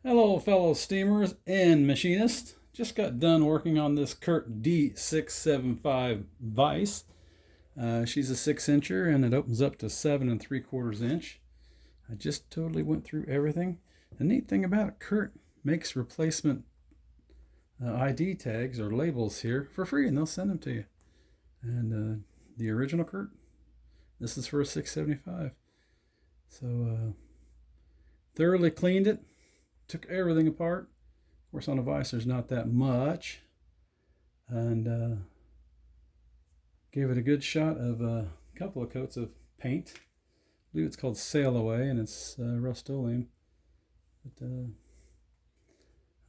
Hello fellow steamers and machinists. Just got done working on this Kurt D-675 vise. She's a 6-incher and it opens up to 7 3/4 inch. I just totally went through everything. The neat thing about it, Kurt makes replacement ID tags or labels here for free and they'll send them to you. And the original Kurt, this is for a 675. So thoroughly cleaned it. Took everything apart. Of course, on a vise, there's not that much. And gave it a good shot of a couple of coats of paint. I believe it's called Sail Away, and it's Rust-Oleum. But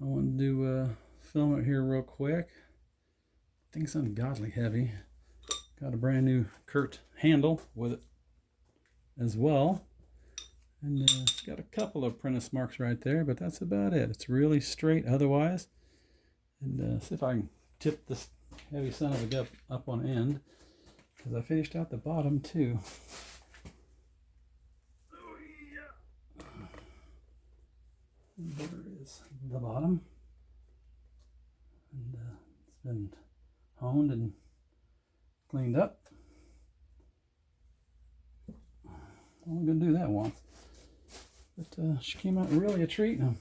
I wanted to film it here real quick. Thing's ungodly heavy. Got a brand new Kurt handle with it as well. And it's got a couple of apprentice marks right there, but that's about it. It's really straight otherwise. And see if I can tip this heavy son of a gun up on end, because I finished out the bottom too. Oh yeah. And there is the bottom. And it's been honed and cleaned up. I'm only going to do that once. But she came out really a treat, and I'm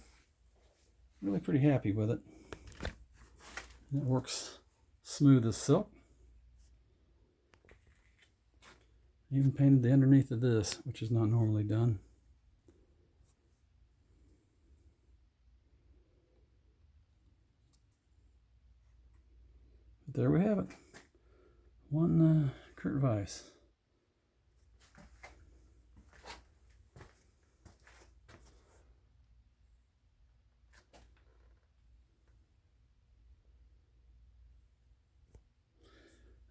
really pretty happy with it. And it works smooth as silk. Even painted the underneath of this, which is not normally done. But there we have it. One Kurt vise.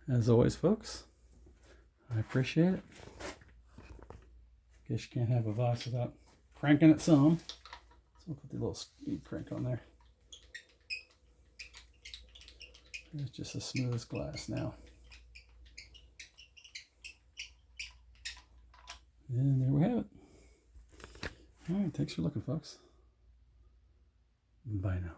As always, folks, I appreciate it. Guess you can't have a vise without cranking it some. So we'll put the little speed crank on there. It's just as smooth as glass now. And there we have it. All right, thanks for looking, folks. Bye now.